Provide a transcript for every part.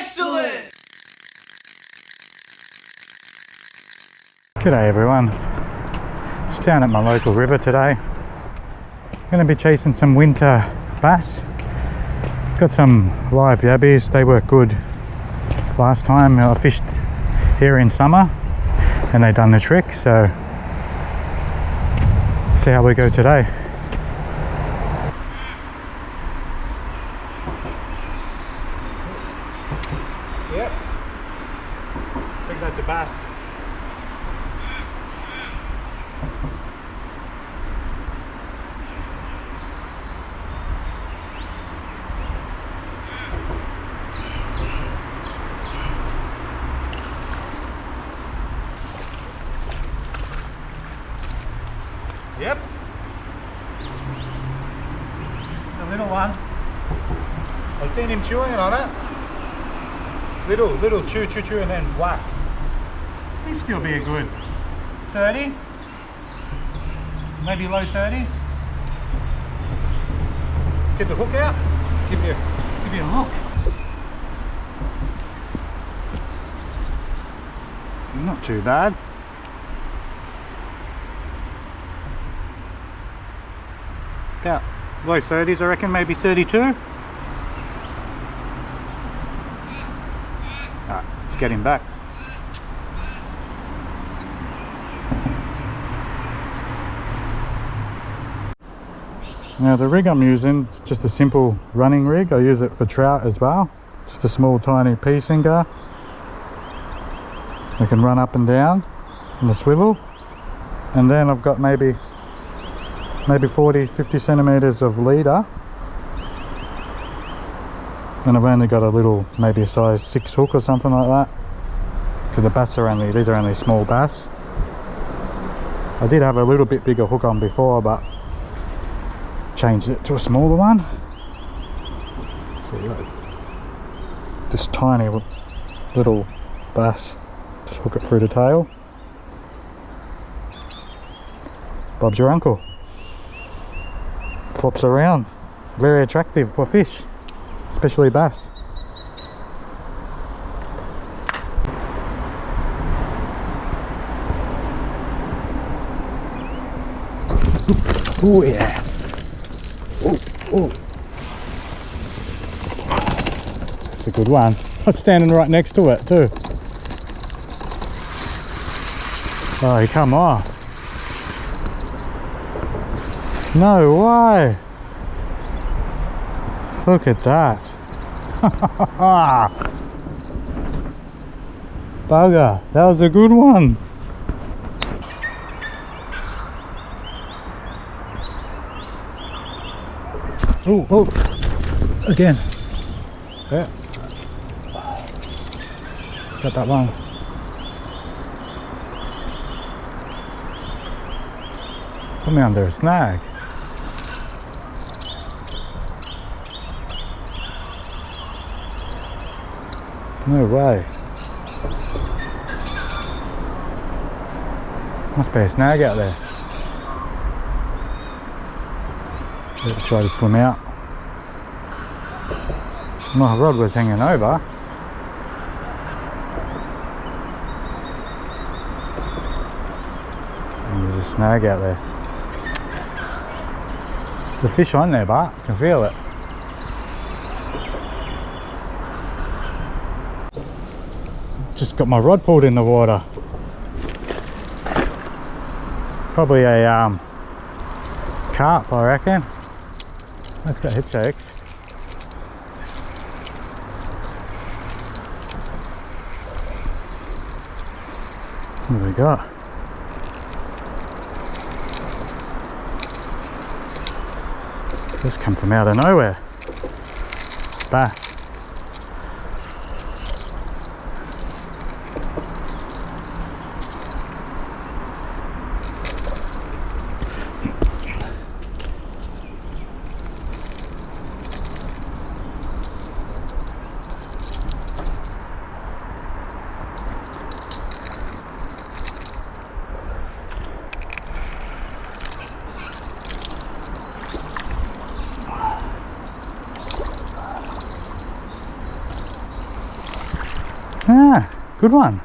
Excellent! G'day everyone. Just down at my local river today. I'm going to be chasing some winter bass. Got some live yabbies. They worked good last time. I fished here in summer and they done the trick, so see how we go today. Yep, I think that's a bass. Yep, it's the little one. I've seen him chewing on it. Little chew and then whack. He'd still be a good 30, maybe low 30s. Get the hook out. Give you a look. Not too bad. About low 30s, I reckon, maybe 32. Alright, let's get him back. Now the rig I'm using is just a simple running rig. I use it for trout as well. Just a small tiny pea sinker. I can run up and down on the swivel. And then I've got maybe 40-50 centimeters of leader, and I've only got a little, maybe a size 6 hook or something like that, because the bass are only, these are only small bass. I did have a little bit bigger hook on before, but changed it to a smaller one. So you got this tiny little bass, just hook it through the tail. Bob's your uncle. Flops around, very attractive for fish, especially bass. Oh yeah. Oh. It's a good one. I was standing right next to it too. Oh, he come off. No way! Look at that! Bugger, that was a good one! Oh! Again! Yeah. Got that one. Put me under a snag. No way. Must be a snag out there. Let's try to swim out. My rod was hanging over. And there's a snag out there. The fish on there, but I can feel it. Just got my rod pulled in the water. Probably a carp, I reckon. Let's get hip shakes. What have we got? This come from out of nowhere. Bass. Ah, good one.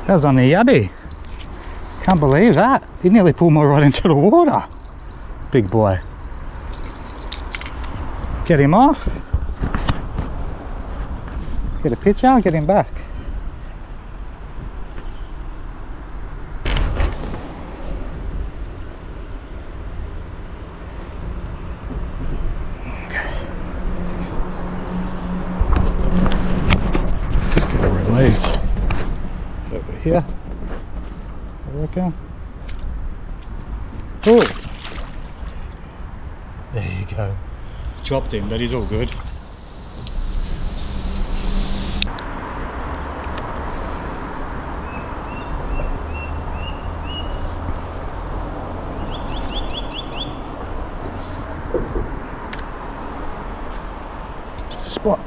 That was on the yabbie. Can't believe that. He nearly pulled me right into the water. Big boy. Get him off. Get a picture, get him back. Release over here, I reckon. Oh, there you go. Chopped him, but he's all good. Spot.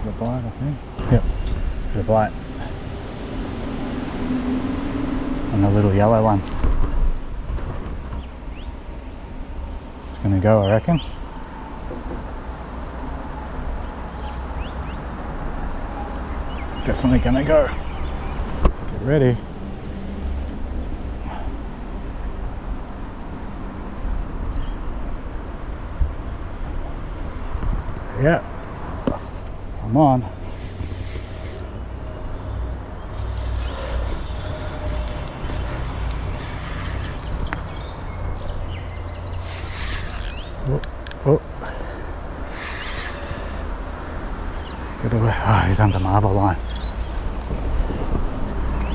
Got a bite, I think. Yep, got a bite. And a little yellow one. It's gonna go, I reckon. Definitely gonna go. Get ready. Yeah, I'm on. Oh, oh. Get away. Oh, he's under my other line.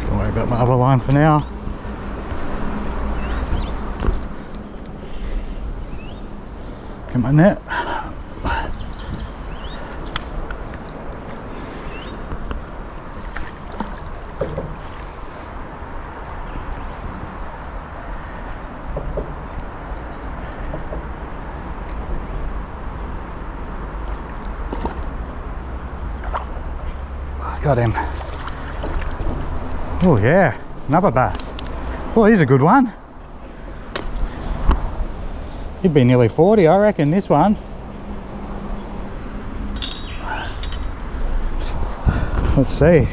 Don't worry about my other line for now. Get my net. Got him. Oh yeah, another bass. Oh, he's a good one. He'd be nearly 40, I reckon, this one. Let's see.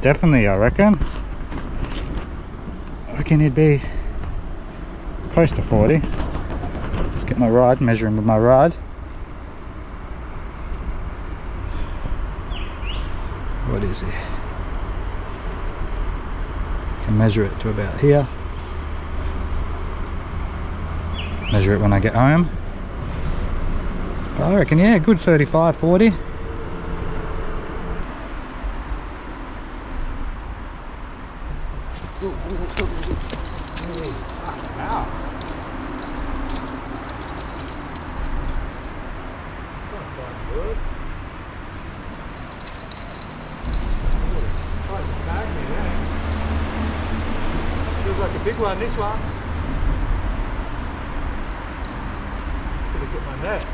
Definitely, I reckon. I reckon he'd be close to 40. Let's get my rod, measure him with my rod. What is he? Can measure it to about here. Measure it when I get home. I reckon, yeah, good 35, 40. Feels like a big one, this one. Gotta get my net.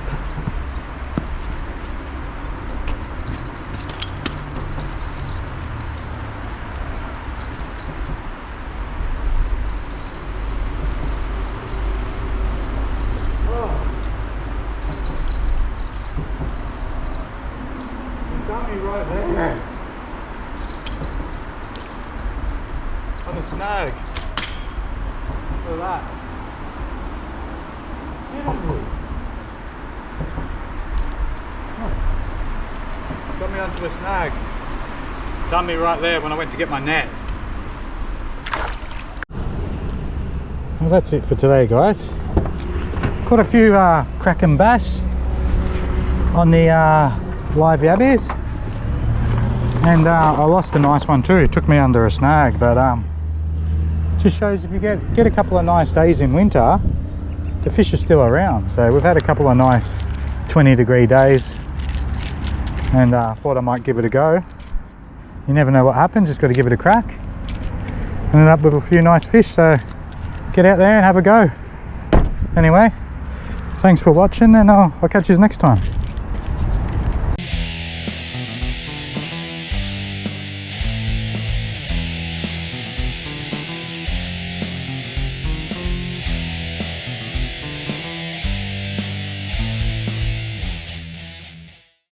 Right there. On a snag. Look at that. Got me onto a snag. Done me right there when I went to get my net. Well, that's it for today, guys. Caught a few cracking bass on the live yabbies. And I lost a nice one too. It took me under a snag, but just shows if you get a couple of nice days in winter, the fish are still around. So we've had a couple of nice 20-degree days, and thought I might give it a go. You never know what happens, just got to give it a crack. Ended up with a few nice fish, so get out there and have a go. Anyway, thanks for watching, and I'll catch you next time.